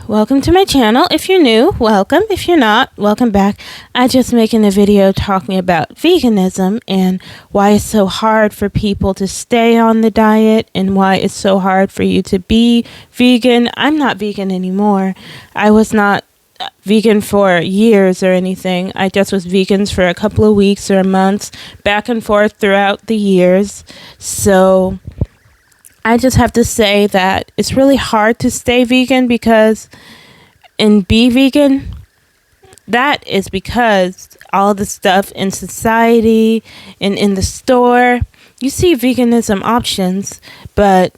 welcome to my channel. If you're new, welcome. If you're not, welcome back. I just making a video talking about veganism and why it's so hard for people to stay on the diet and why it's so hard for you to be vegan. I'm not vegan anymore. I was not vegan for years or anything. I just was vegan for a couple of weeks or months, back and forth throughout the years. So I just have to say that it's really hard to stay vegan and be vegan. That is because all the stuff in society and in the store, you see veganism options, but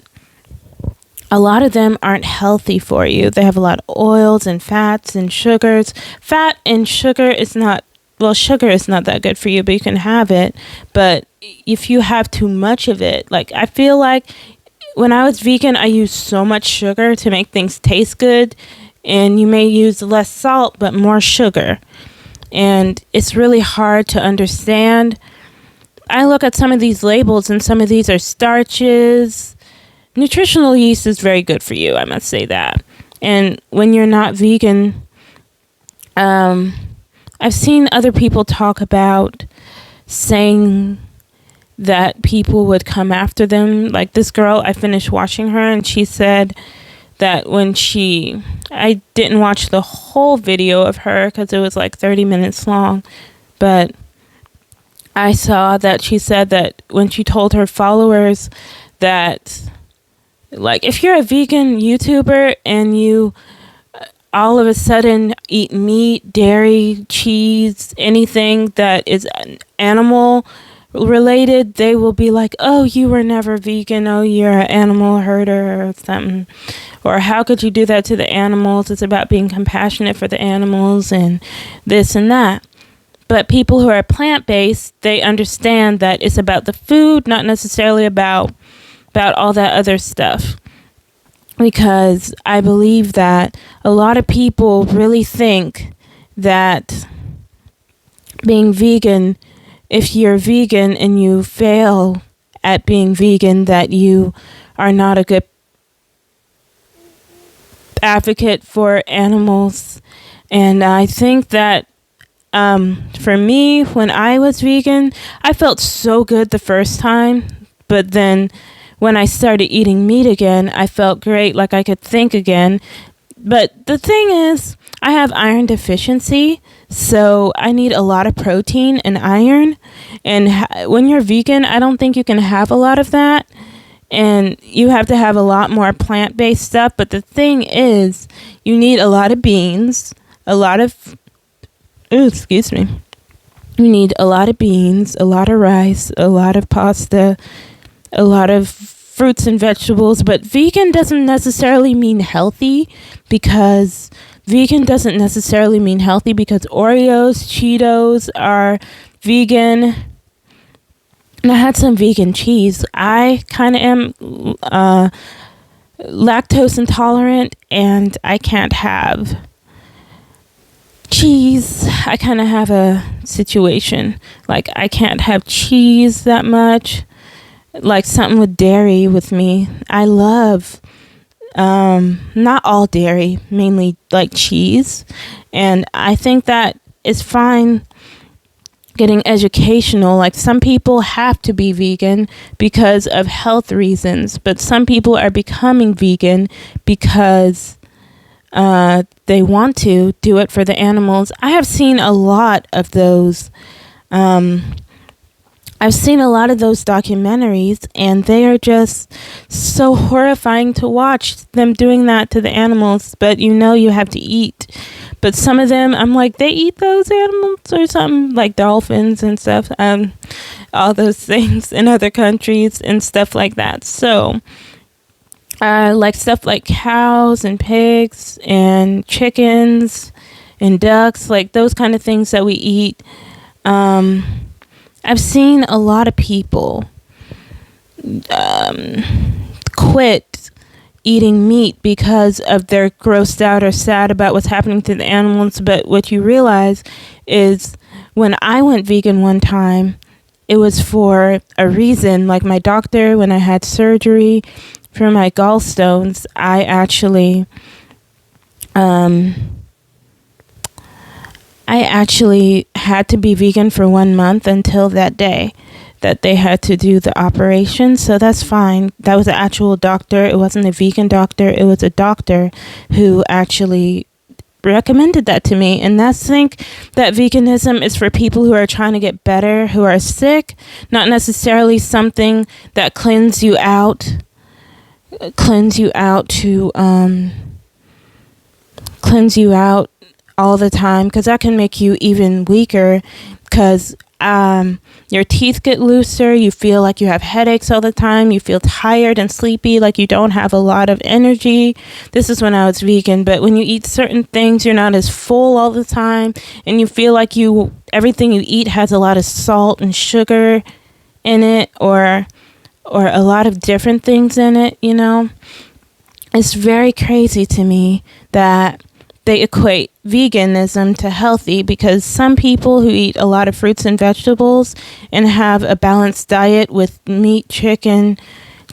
a lot of them aren't healthy for you. They have a lot of oils and fats and sugars. Fat and sugar is not, well, sugar is not that good for you, but you can have it. But if you have too much of it, like I feel like when I was vegan, I used so much sugar to make things taste good. And you may use less salt, but more sugar. And it's really hard to understand. I look at some of these labels and some of these are starches. Nutritional yeast is very good for you, I must say that. And when you're not vegan, I've seen other people talk about saying that people would come after them. Like this girl, I finished watching her and she said that I didn't watch the whole video of her because it was like 30 minutes long, but I saw that she said that when she told her followers that, like, if you're a vegan YouTuber and you all of a sudden eat meat, dairy, cheese, anything that is animal related, they will be like, oh, you were never vegan, oh, you're an animal herder or something, or how could you do that to the animals? It's about being compassionate for the animals and this and that. But people who are plant-based, they understand that it's about the food, not necessarily about all that other stuff. Because I believe that a lot of people really think that being vegan, if you're vegan and you fail at being vegan, that you are not a good advocate for animals. And I think that for me, when I was vegan, I felt so good the first time, but then when I started eating meat again, I felt great, like I could think again. But the thing is, I have iron deficiency, so I need a lot of protein and iron. And when you're vegan, I don't think you can have a lot of that. And you have to have a lot more plant-based stuff. But the thing is, you need a lot of beans, You need a lot of beans, a lot of rice, a lot of pasta, a lot of fruits and vegetables. But vegan doesn't necessarily mean healthy because Oreos, Cheetos are vegan. And I had some vegan cheese. I kind of am lactose intolerant and I can't have cheese. I kind of have a situation. Like I can't have cheese that much. Like something with dairy with me. I love not all dairy, mainly like cheese. And I think that is fine getting educational. Like some people have to be vegan because of health reasons, but some people are becoming vegan because they want to do it for the animals. I have seen a lot of those documentaries, and they are just so horrifying to watch them doing that to the animals. But you have to eat. But some of them, I'm like, they eat those animals or something, like dolphins and stuff, all those things in other countries and stuff like that. So like stuff like cows and pigs and chickens and ducks, like those kind of things that we eat. I've seen a lot of people quit eating meat because of they're grossed out or sad about what's happening to the animals. But what you realize is when I went vegan one time, it was for a reason. Like my doctor, when I had surgery for my gallstones, I actually I actually had to be vegan for 1 month until that day that they had to do the operation. So that's fine. That was an actual doctor. It wasn't a vegan doctor. It was a doctor who actually recommended that to me. And I think that veganism is for people who are trying to get better, who are sick, not necessarily something that cleanse you out to cleanse you out all the time, because that can make you even weaker, because your teeth get looser, you feel like you have headaches all the time, you feel tired and sleepy, like you don't have a lot of energy. This is when I was vegan, but when you eat certain things, you're not as full all the time, and you feel like everything you eat has a lot of salt and sugar in it, or a lot of different things in it, you know. It's very crazy to me that they equate veganism to healthy, because some people who eat a lot of fruits and vegetables and have a balanced diet with meat, chicken,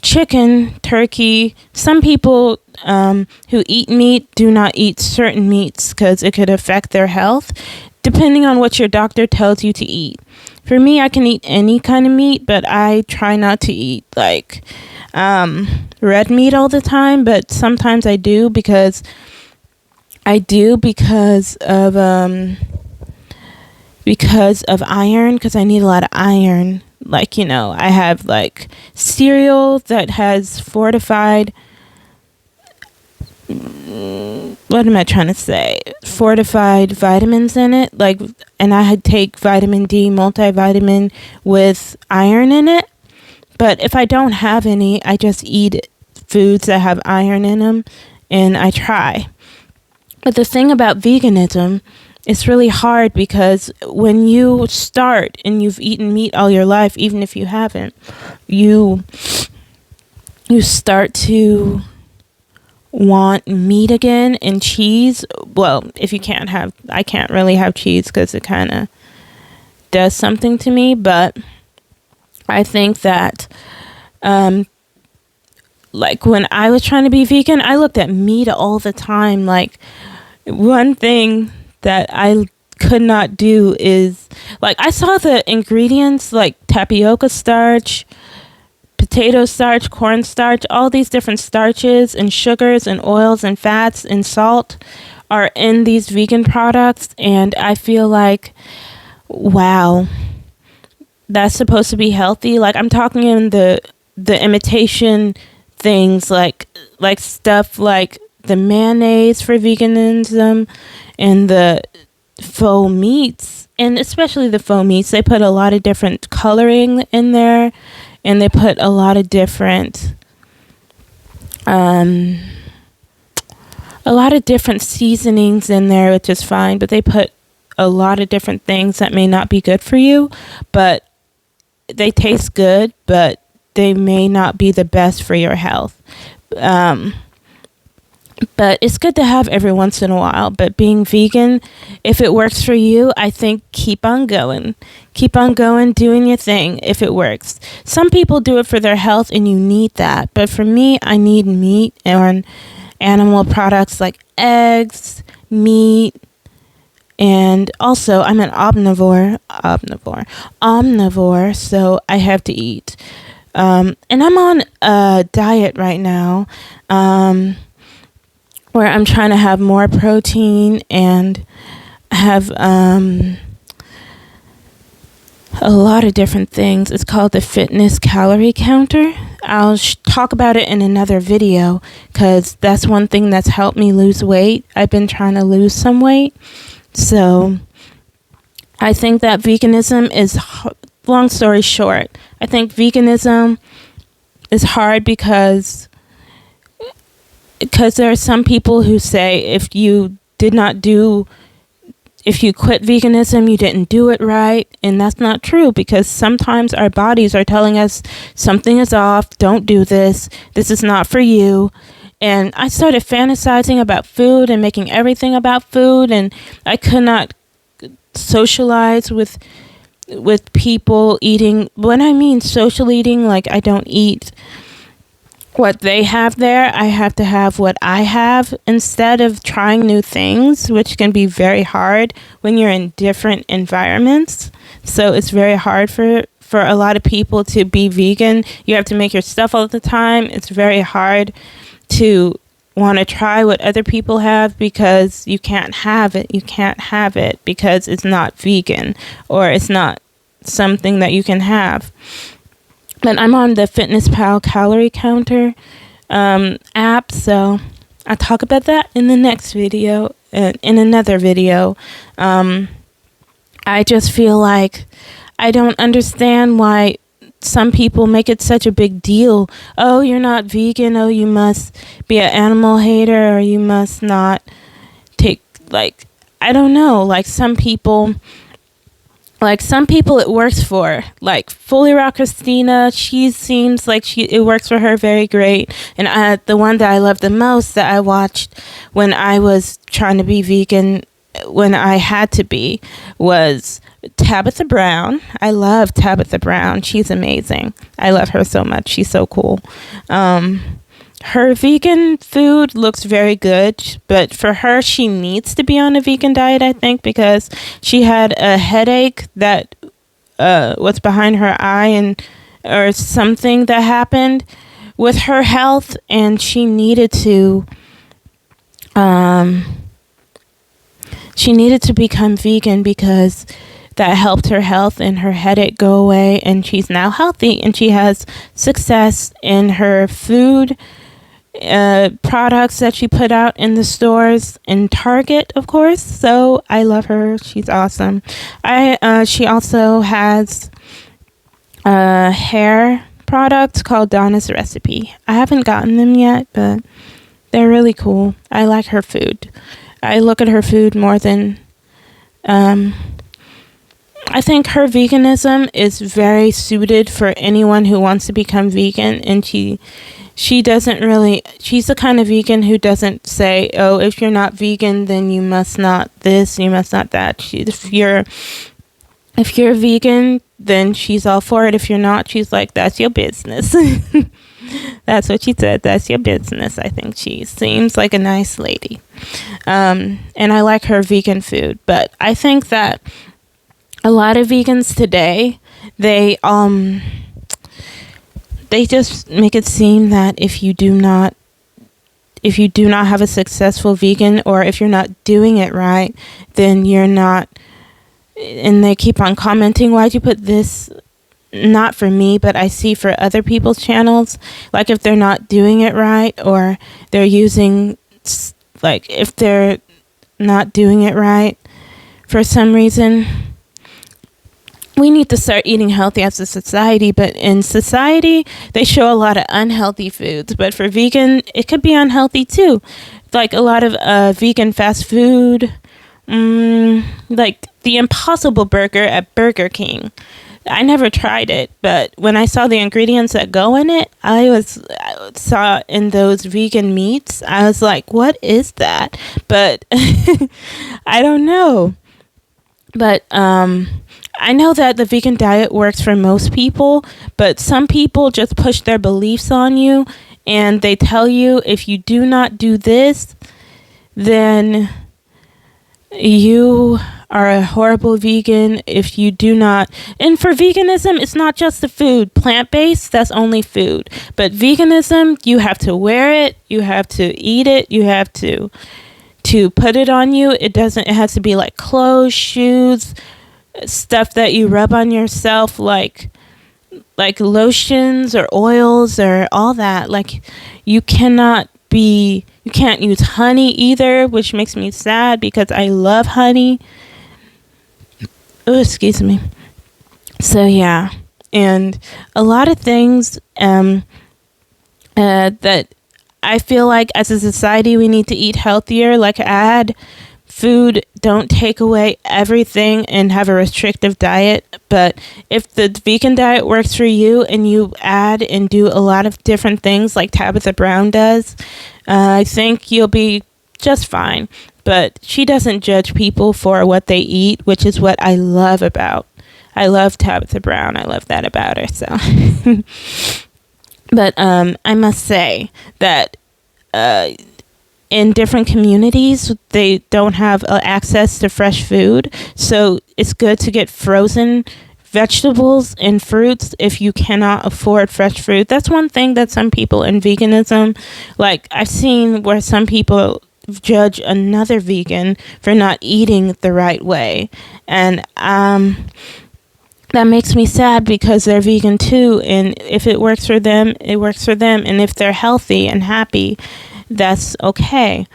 turkey. Some people who eat meat do not eat certain meats because it could affect their health, depending on what your doctor tells you to eat. For me, I can eat any kind of meat, but I try not to eat like red meat all the time, but sometimes I do because of iron, because I need a lot of iron. Like, you know, I have like cereal that has fortified vitamins in it, like, and I take vitamin D multivitamin with iron in it. But if I don't have any, I just eat foods that have iron in them, and I try. But the thing about veganism, it's really hard, because when you start and you've eaten meat all your life, even if you haven't, you start to want meat again, and cheese. Well, I can't really have cheese because it kind of does something to me, but I think that like when I was trying to be vegan, I looked at meat all the time. Like, one thing that I could not do is, like, I saw the ingredients, like tapioca starch, potato starch, corn starch, all these different starches and sugars and oils and fats and salt are in these vegan products, and I feel like, wow, that's supposed to be healthy. Like, I'm talking in the imitation things, like stuff like the mayonnaise for veganism, and the faux meats, and especially the faux meats. They put a lot of different coloring in there, and they put a lot of different seasonings in there, which is fine, but they put a lot of different things that may not be good for you, but they taste good, but they may not be the best for your health. But it's good to have every once in a while. But being vegan, if it works for you, I think keep on going. Keep on going, doing your thing if it works. Some people do it for their health, and you need that. But for me, I need meat and animal products like eggs, meat, and also I'm an omnivore, so I have to eat. And I'm on a diet right now, where I'm trying to have more protein and have a lot of different things. It's called the Fitness Calorie Counter. I'll talk about it in another video, because that's one thing that's helped me lose weight. I've been trying to lose some weight. So I think that veganism is, long story short, I think veganism is hard because there are some people who say if you quit veganism, you didn't do it right. And that's not true, because sometimes our bodies are telling us something is off, don't do this, this is not for you. And I started fantasizing about food and making everything about food, and I could not socialize with people eating. When I mean social eating, like I don't eat what they have there. I have to have what I have instead of trying new things, which can be very hard when you're in different environments. So it's very hard for a lot of people to be vegan. You have to make your stuff all the time. It's very hard to want to try what other people have because you can't have it. You can't have it because it's not vegan or it's not something that you can have. But I'm on the FitnessPal calorie counter app, so I'll talk about that in the next video, in another video. I just feel like I don't understand why some people make it such a big deal. Oh, you're not vegan. Oh, you must be an animal hater, or you must not take, like, I don't know, like some people it works for, like Fully Raw Christina. She seems like it works for her very great. And the one that I love the most that I watched when I was trying to be vegan, when I had to be, was Tabitha Brown. I love Tabitha Brown. She's amazing. I love her so much. She's so cool. Her vegan food looks very good, but for her, she needs to be on a vegan diet, I think, because she had a headache that was behind her eye or something that happened with her health, and she needed to become vegan because that helped her health and her headache go away, and she's now healthy, and she has success in her food products that she put out in the stores in Target, of course. So I love her. She's awesome. She also has a hair product called Donna's Recipe. I haven't gotten them yet, but they're really cool. I like her food. I look at her food more than I think her veganism is very suited for anyone who wants to become vegan, and she's the kind of vegan who doesn't say, oh, if you're not vegan, then you must not this, you must not that. If you're vegan, then she's all for it. If you're not, she's like, that's your business. That's what she said. That's your business. I think she seems like a nice lady. And I like her vegan food. But I think that a lot of vegans today, they just make it seem that if you do not have a successful vegan, or if you're not doing it right, then you're not. And they keep on commenting, why'd you put this? Not for me, but I see for other people's channels, like if they're not doing it right, or they're using, like if they're not doing it right for some reason. We need to start eating healthy as a society, but in society, they show a lot of unhealthy foods. But for vegan, it could be unhealthy too. Like a lot of vegan fast food, like the Impossible Burger at Burger King. I never tried it, but when I saw the ingredients that go in it, I saw in those vegan meats, I was like, what is that? But I don't know. But I know that the vegan diet works for most people, but some people just push their beliefs on you, and they tell you if you do not do this, then you are a horrible vegan. If you do not, and for veganism, it's not just the food. Plant-based, that's only food. But veganism, you have to wear it, you have to eat it, you have to put it on you. It has to be like clothes, shoes, stuff that you rub on yourself, like lotions or oils or all that. Like you can't use honey either, which makes me sad because I love honey. Oh, excuse me. So yeah, and a lot of things that I feel like as a society we need to eat healthier, like add food, don't take away everything and have a restrictive diet. But if the vegan diet works for you and you add and do a lot of different things like Tabitha Brown does, I think you'll be just fine. But she doesn't judge people for what they eat, which is what I love about. I love Tabitha Brown. I love that about her. So But I must say that in different communities, they don't have access to fresh food. So it's good to get frozen vegetables and fruits if you cannot afford fresh fruit. That's one thing that some people in veganism, like I've seen where some people judge another vegan for not eating the right way. And that makes me sad because they're vegan too. And if it works for them, it works for them. And if they're healthy and happy, that's okay.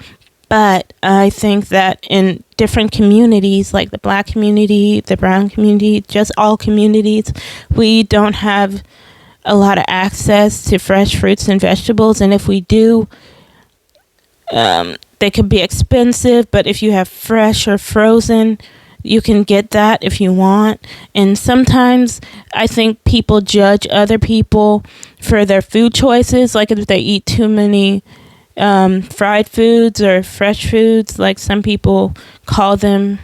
But I think that in different communities, like the Black community, the brown community, just all communities, we don't have a lot of access to fresh fruits and vegetables. And if we do, they could be expensive. But if you have fresh or frozen, you can get that if you want. And sometimes I think people judge other people for their food choices, like if they eat too many fried foods or fresh foods, like some people call them,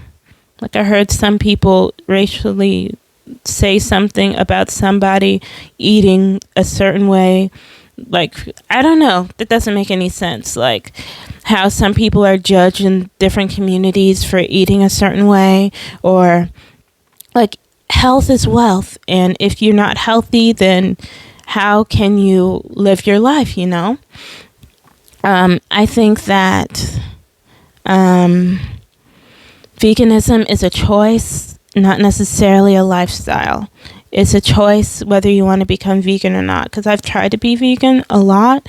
like I heard some people racially say something about somebody eating a certain way. Like, I don't know, that doesn't make any sense. Like how some people are judged in different communities for eating a certain way, or like health is wealth, and if you're not healthy, then how can you live your life, you know? I think that veganism is a choice, not necessarily a lifestyle. It's a choice whether you want to become vegan or not. Because I've tried to be vegan a lot,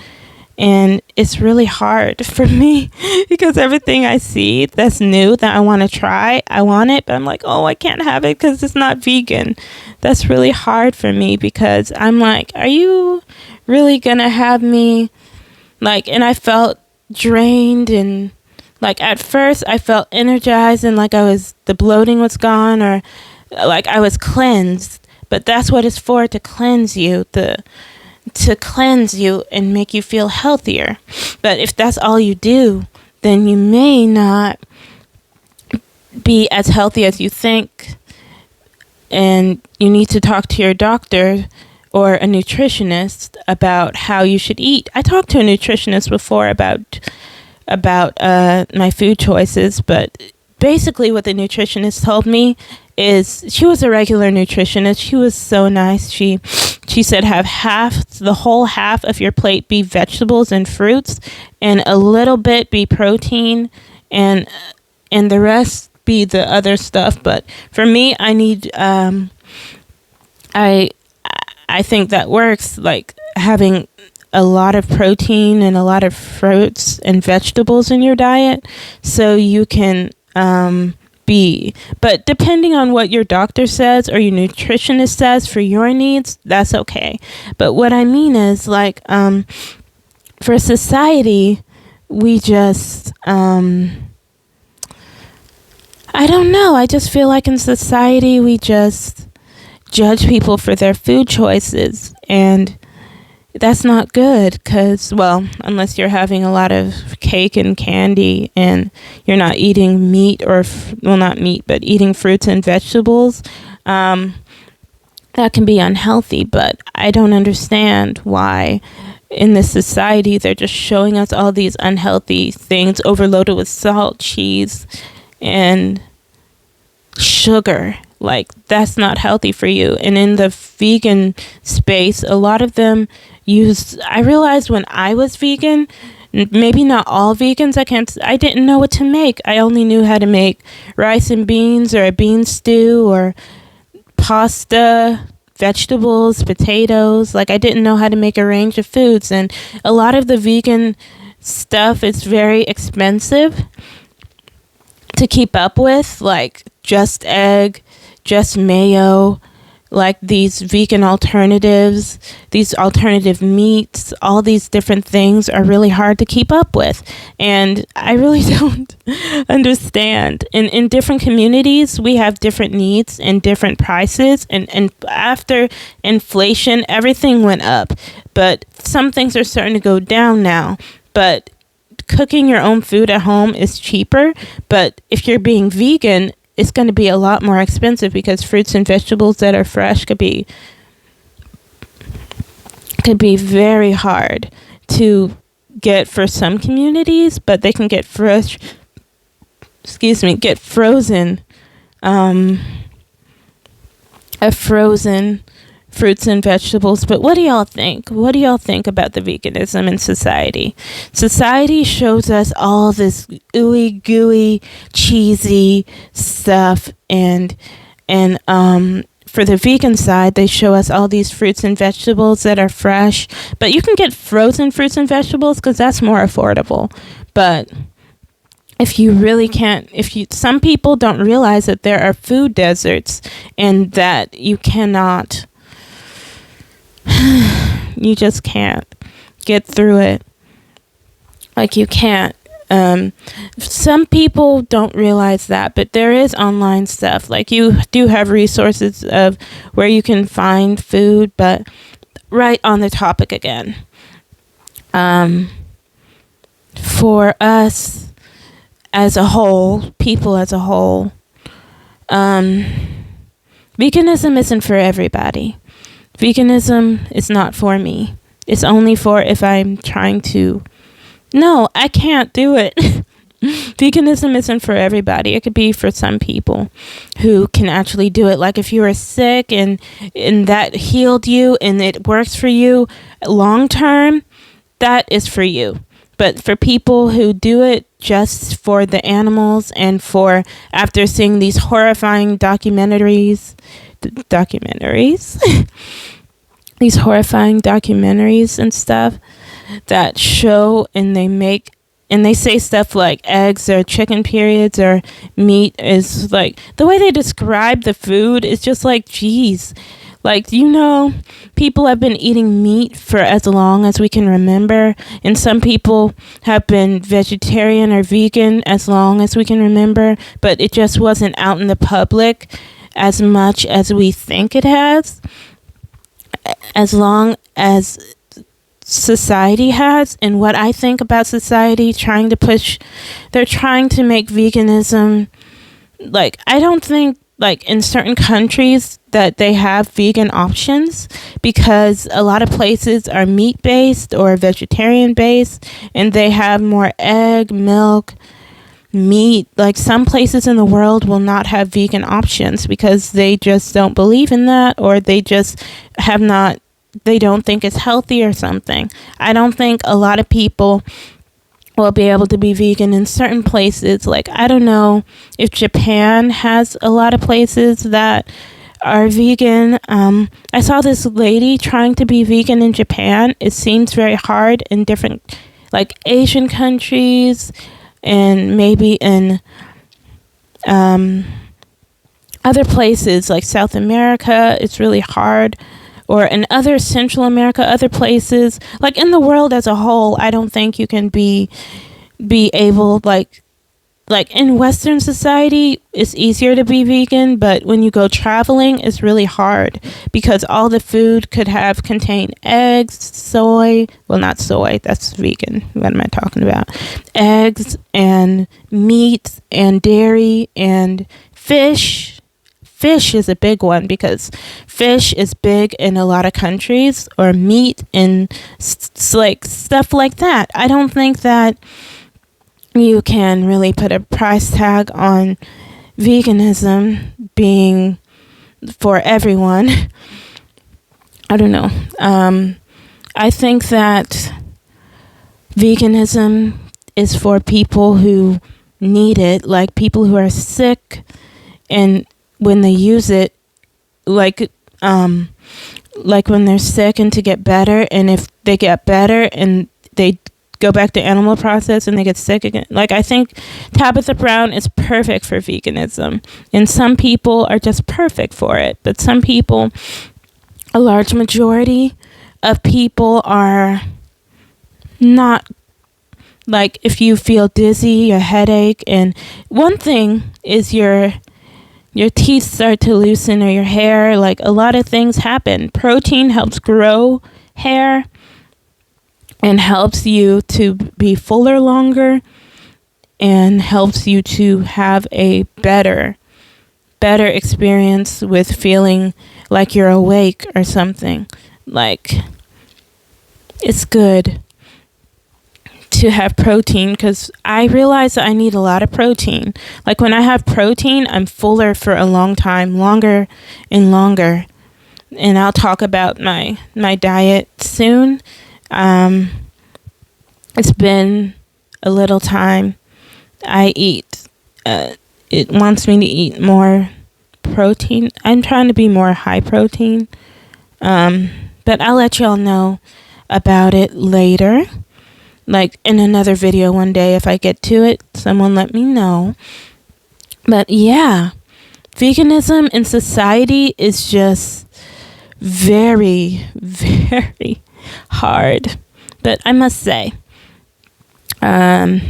and it's really hard for me because everything I see that's new that I want to try, I want it, but I'm like, oh, I can't have it because it's not vegan. That's really hard for me because I'm like, are you really going to have me? Like, and I felt drained, and like at first I felt energized and like the bloating was gone, or like I was cleansed. But that's what it's for, to cleanse you, to cleanse you and make you feel healthier. But if that's all you do, then you may not be as healthy as you think. And you need to talk to your doctor or a nutritionist about how you should eat. I talked to a nutritionist before about my food choices, but basically what the nutritionist told me is, she was a regular nutritionist. She was so nice. She said have the whole half of your plate be vegetables and fruits, and a little bit be protein, and the rest be the other stuff. But for me, I need I think that works, like having a lot of protein and a lot of fruits and vegetables in your diet, so you can but depending on what your doctor says or your nutritionist says for your needs, that's okay. But what I mean is, like, for society, we just, I don't know, I just feel like in society, we just judge people for their food choices, and that's not good because, well, unless you're having a lot of cake and candy and you're not eating meat not meat, but eating fruits and vegetables, that can be unhealthy. But I don't understand why in this society they're just showing us all these unhealthy things overloaded with salt, cheese, and sugar. Like, that's not healthy for you. And in the vegan space, a lot of them I realized when I was vegan, maybe not all vegans, I didn't know what to make. I only knew how to make rice and beans, or a bean stew, or pasta, vegetables, potatoes. Like, I didn't know how to make a range of foods. And a lot of the vegan stuff is very expensive to keep up with, like Just Egg, Just Mayo, like these vegan alternatives, these alternative meats, all these different things are really hard to keep up with. And I really don't understand. In different communities, we have different needs and different prices. And after inflation, everything went up. But some things are starting to go down now. But cooking your own food at home is cheaper. But if you're being vegan, it's going to be a lot more expensive because fruits and vegetables that are fresh could be could be very hard to get for some communities, but they can get get frozen, frozen fruits and vegetables. But what do y'all think? What do y'all think about the veganism in society? Society shows us all this ooey gooey, cheesy stuff, and for the vegan side, they show us all these fruits and vegetables that are fresh, but you can get frozen fruits and vegetables because that's more affordable. But if you really can't, some people don't realize that there are food deserts and that you cannot, you just can't get through it. Like, you can't. Some people don't realize that, but there is online stuff. Like, you do have resources of where you can find food, but right on the topic again. For us as a whole, people as a whole, veganism isn't for everybody. Veganism is not for me. It's only for if I'm trying to. No, I can't do it. Veganism isn't for everybody. It could be for some people who can actually do it. Like, if you are sick and that healed you and it works for you long term, that is for you. But for people who do it just for the animals and for after seeing these horrifying documentaries, these horrifying documentaries and stuff that show and they say stuff like eggs or chicken periods or meat is like, the way they describe the food is just like, geez. Like, people have been eating meat for as long as we can remember, and some people have been vegetarian or vegan as long as we can remember, but it just wasn't out in the public as much as we think it has, as long as society has. And what I think about society they're trying to make veganism, like, I don't think, like, in certain countries that they have vegan options, because a lot of places are meat-based or vegetarian-based, and they have more egg, milk, meat. Like, some places in the world will not have vegan options because they just don't believe in that, or they just they don't think it's healthy or something. I don't think a lot of people will be able to be vegan in certain places. Like, I don't know if Japan has a lot of places that are vegan. I saw this lady trying to be vegan in Japan. It seems very hard in different, like, Asian countries, and maybe in other places like South America, it's really hard. Or in other Central America, other places, like in the world as a whole, I don't think you can be able, like in Western society, it's easier to be vegan, but when you go traveling, it's really hard because all the food could have contained eggs, soy, well, not soy, that's vegan. What am I talking about? Eggs and meat and dairy and fish. Fish is a big one because fish is big in a lot of countries, or meat and like stuff like that. I don't think that you can really put a price tag on veganism being for everyone. I don't know. I think that veganism is for people who need it, like people who are sick, and when they use it, like when they're sick and to get better, and if they get better and they go back to animal process and they get sick again. Like, I think Tabitha Brown is perfect for veganism, and some people are just perfect for it, but some people, a large majority of people are not. Like, if you feel dizzy, a headache, and one thing is your teeth start to loosen, or your hair, like, a lot of things happen. Protein helps grow hair and helps you to be fuller longer and helps you to have a better experience with feeling like you're awake or something. Like, it's good to have protein, because I realize that I need a lot of protein. Like when I have protein, I'm fuller for a long time, longer and longer. And I'll talk about my diet soon. It's been a little time. I eat, it wants me to eat more protein. I'm trying to be more high protein. But I'll let y'all know about it later. Like in another video one day, if I get to it, someone let me know. But yeah, veganism in society is just very, very hard. But I must say, it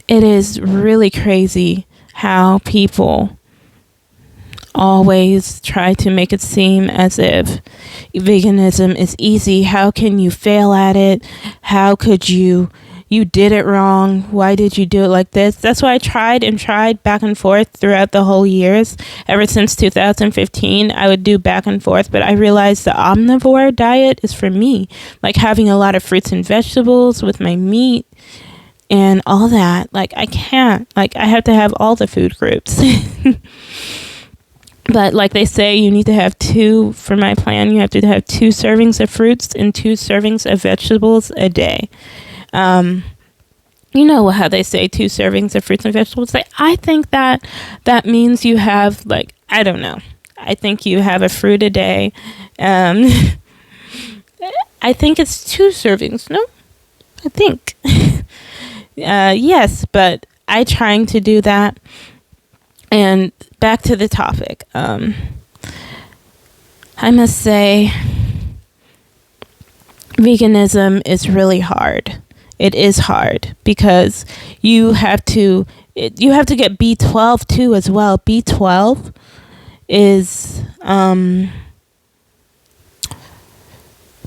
is really crazy how people always try to make it seem as if veganism is easy. How can you fail at it? How could you did it wrong? Why did you do it like this? That's why I tried back and forth throughout the whole years. Ever since 2015, I would do back and forth, but I realized the omnivore diet is for me. Like having a lot of fruits and vegetables with my meat and all that. Like I can't. Like I have to have all the food groups. But like they say, you need to have for my plan, you have to have 2 servings of fruits and 2 servings of vegetables a day. You know how they say 2 servings of fruits and vegetables? Like, I think that means you have, like, I don't know. I think you have a fruit a day. I think it's 2 servings. No? I think. Yes, but I'm trying to do that. And back to the topic. I must say, veganism is really hard. It is hard because you have to get B12 too as well. B12 is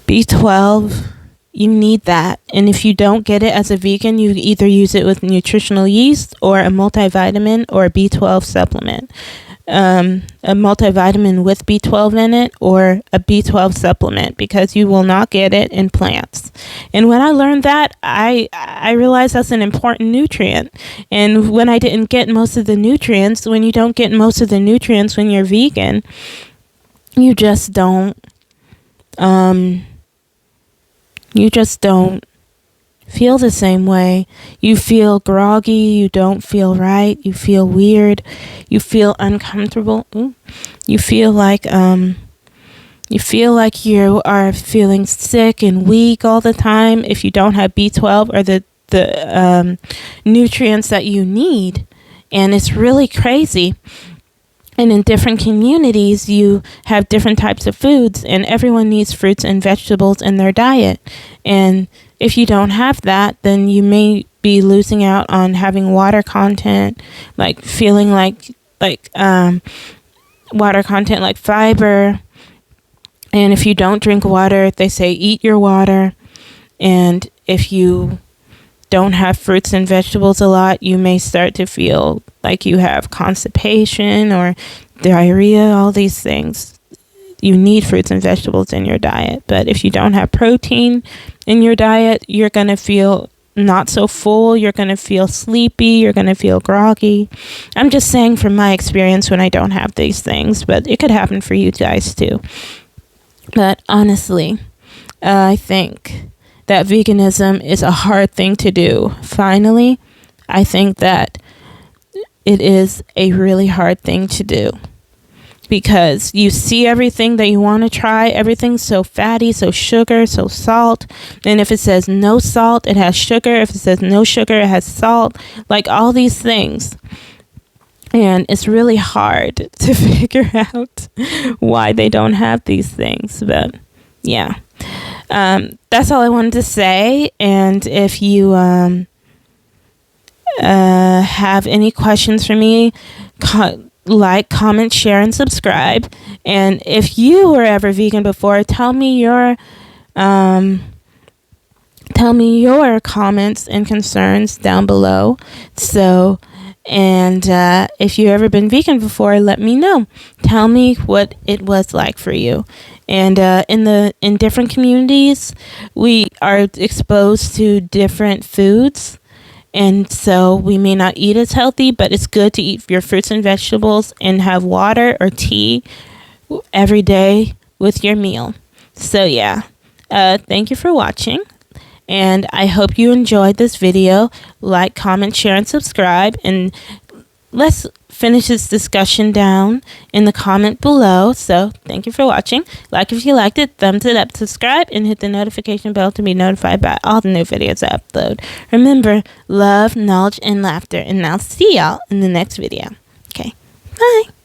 B12. You need that. And if you don't get it as a vegan, you either use it with nutritional yeast or a multivitamin or a B12 supplement. A multivitamin with B12 in it or a B12 supplement, because you will not get it in plants. And when I learned that, I realized that's an important nutrient. And when I didn't get most of the nutrients, when you don't get most of the nutrients when you're vegan, you just don't feel the same way. You feel groggy, you don't feel right, you feel weird, you feel uncomfortable. You feel like you are feeling sick and weak all the time if you don't have B12 or the nutrients that you need. And it's really crazy. And in different communities, you have different types of foods, and everyone needs fruits and vegetables in their diet. And if you don't have that, then you may be losing out on having water content, like feeling like water content, like fiber. And if you don't drink water, they say eat your water. And if you don't have fruits and vegetables a lot, you may start to feel like you have constipation or diarrhea, all these things. You need fruits and vegetables in your diet. But if you don't have protein in your diet, you're going to feel not so full. You're going to feel sleepy. You're going to feel groggy. I'm just saying from my experience when I don't have these things, but it could happen for you guys too. But honestly, I think that veganism is a hard thing to do. Finally, I think that it is a really hard thing to do because you see everything that you want to try. Everything's so fatty, so sugar, so salt. And if it says no salt, it has sugar. If it says no sugar, it has salt. Like all these things. And it's really hard to figure out why they don't have these things. But yeah. That's all I wanted to say. And if you have any questions for me, like, comment, share, and subscribe. And if you were ever vegan before, tell me your comments and concerns down below. So, and if you've ever been vegan before, let me know. Tell me what it was like for you. And in different communities, we are exposed to different foods. And so we may not eat as healthy, but it's good to eat your fruits and vegetables and have water or tea every day with your meal. So yeah, thank you for watching. And I hope you enjoyed this video. Like, comment, share, and subscribe. And let's finish this discussion down in the comment below. So thank you for watching. Like if you liked it, thumbs it up, subscribe, and hit the notification bell to be notified by all the new videos I upload. Remember, love, knowledge, and laughter. And I'll see y'all in the next video. Okay, bye.